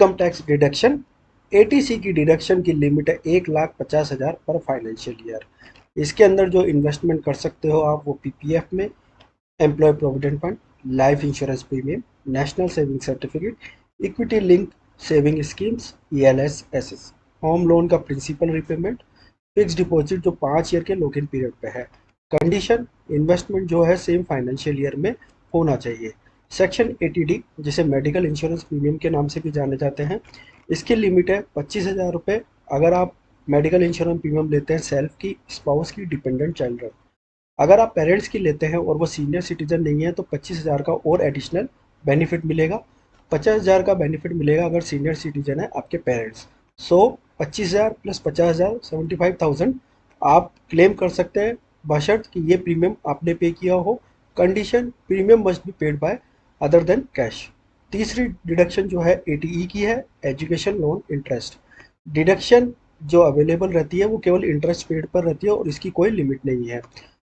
Income tax deduction, ATC की deduction की limit है 1,50,000 पर फाइनेंशियल ईयर। इसके अंदर जो इन्वेस्टमेंट कर सकते हो आप वो पीपीएफ में, employ provident fund, life insurance premium, national saving certificate, equity link saving schemes, ELS SS, home loan का प्रिंसिपल रिपेमेंट, फिक्स डिपॉजिट जो 5 ईयर के लॉक इन पीरियड पे है। कंडीशन, इन्वेस्टमेंट जो है सेम फाइनेंशियल ईयर में होना चाहिए। सेक्शन 80D जिसे मेडिकल इंश्योरेंस प्रीमियम के नाम से भी जाने जाते हैं, इसकी लिमिट है 25,000 रुपये। अगर आप मेडिकल इंश्योरेंस प्रीमियम लेते हैं सेल्फ की, स्पाउस की, डिपेंडेंट चाइल्ड, अगर आप पेरेंट्स की लेते हैं और वो सीनियर सिटीजन नहीं है तो 25,000 का और एडिशनल बेनिफिट मिलेगा। 50,000 का बेनिफिट मिलेगा अगर सीनियर सिटीजन है आपके पेरेंट्स। सो 25,000 प्लस 50,000 75,000 आप क्लेम कर सकते हैं, बशर्त कि ये प्रीमियम आपने पे किया हो। Condition, premium must be paid by other than cash. तीसरी डिडक्शन जो है एटीई की है, एजुकेशन लोन इंटरेस्ट। डिडक्शन जो अवेलेबल रहती है वो केवल इंटरेस्ट पेड पर रहती है और इसकी कोई लिमिट नहीं है।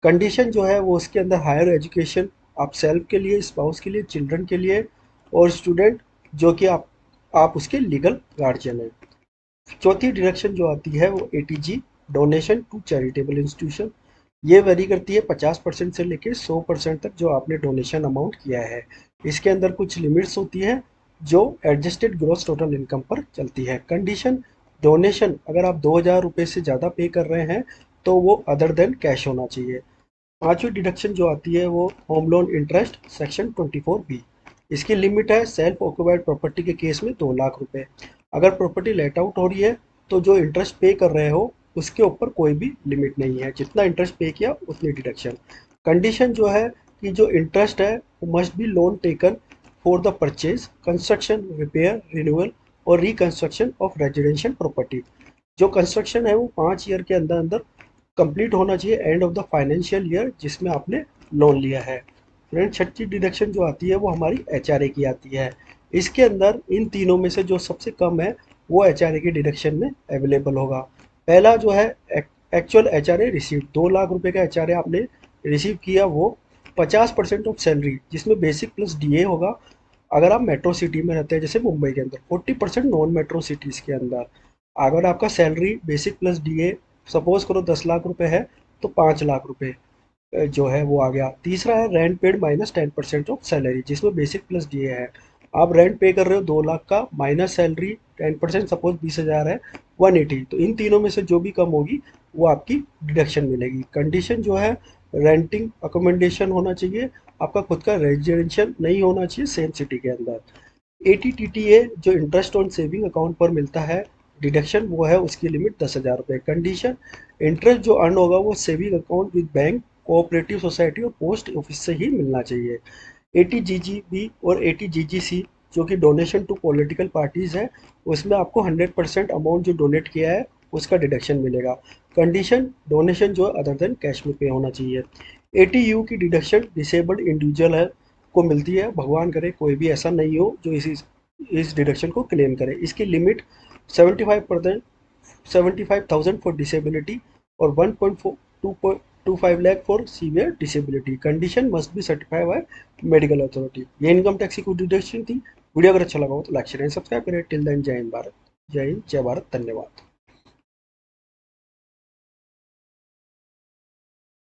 कंडीशन जो है वो उसके अंदर हायर एजुकेशन, आप सेल्फ के लिए, स्पाउस के लिए, चिल्ड्रन के लिए और स्टूडेंट जो कि आप उसके लीगल गार्जियन हैं। चौथी डिडक्शन जो आती है वो ATG, donation to charitable institution. ये वेरी करती है 50% से लेके 100% तक जो आपने डोनेशन अमाउंट किया है। इसके अंदर कुछ लिमिट्स होती है जो एडजस्टेड ग्रॉस टोटल इनकम पर चलती है। कंडीशन, डोनेशन अगर आप 2,000 रुपये से ज़्यादा पे कर रहे हैं तो वो अदर देन कैश होना चाहिए। पांचवी डिडक्शन जो आती है वो home loan interest, section 24B। इसकी लिमिट है सेल्फ ऑक्युपाइड प्रॉपर्टी के केस में 2 लाख रुपए। अगर प्रॉपर्टी लेट आउट हो रही है तो जो इंटरेस्ट पे कर रहे हो उसके ऊपर कोई भी लिमिट नहीं है, जितना इंटरेस्ट पे किया उतनी डिडक्शन। कंडीशन जो है कि जो इंटरेस्ट है वो must be loan taken for the purchase, construction, repair, renewal और रिकंस्ट्रक्शन ऑफ रेजिडेंशियल प्रॉपर्टी। जो कंस्ट्रक्शन है वो 5 ईयर के अंदर अंदर कंप्लीट होना चाहिए end of the financial year जिसमें आपने लोन लिया है। फ्रेंड, छठी डिडक्शन जो आती है वो हमारी एचआरए की आती है। इसके अंदर इन तीनों में से जो सबसे कम है वो एचआरए की डिडक्शन में अवेलेबल होगा। पहला जो है एक्चुअल एचआरए रिसीव, 2 लाख रुपए का एचआरए आपने रिसीव किया, वो 50% ऑफ सैलरी जिसमें बेसिक प्लस डीए होगा। अगर आप मेट्रो सिटी में रहते हैं जैसे मुंबई के अंदर, 40% नॉन मेट्रो सिटीज़ के अंदर। अगर आपका salary basic plus DA suppose करो 10 लाख रुपए है तो 5 लाख रुपए जो है वो आ गया। तीसरा है rent paid minus 10% of salary जिसमें बेसिक प्लस डीए है। आप रेंट पे कर रहे हो 2 लाख का, माइनस सैलरी 10% सपोज 20,000 है, 180। तो इन तीनों में से जो भी कम होगी वो आपकी डिडक्शन मिलेगी। कंडीशन जो है रेंटिंग अकोमोडेशन होना चाहिए, आपका खुद का रेजिडेंशियल नहीं होना चाहिए सेम सिटी के अंदर। एटीटीटीए जो इंटरेस्ट ऑन सेविंग अकाउंट पर मिलता है डिडक्शन, वो है उसकी लिमिट 10,000 रुपये। कंडीशन, इंटरेस्ट जो अर्न होगा वो saving account with bank, cooperative society और पोस्ट ऑफिस से ही मिलना चाहिए। एटीजीजीबी और एटीजीजीसी जो कि डोनेशन टू पॉलिटिकल पार्टीज है, उसमें आपको 100% अमाउंट जो डोनेट किया है उसका डिडक्शन मिलेगा। कंडीशन, डोनेशन जो अदर देन कैश में पे होना चाहिए। एटीयू की डिडक्शन डिसेबल्ड इंडिविजुअल है को मिलती है, भगवान करे कोई भी ऐसा नहीं हो जो इस डिडक्शन को क्लेम करे। इसकी लिमिट 75% 75,000 फॉर डिसेबिलिटी और 1.25 lakh for severe disability. Condition must be certified by medical authority. ये इनकम टैक्स की कुछ डिडक्शन थी। वीडियो अगर अच्छा लगा हो तो लाइक शेयर एंड सब्सक्राइब करें। टिल देन जय हिंद भारत, जय हिंद, जय भारत, धन्यवाद।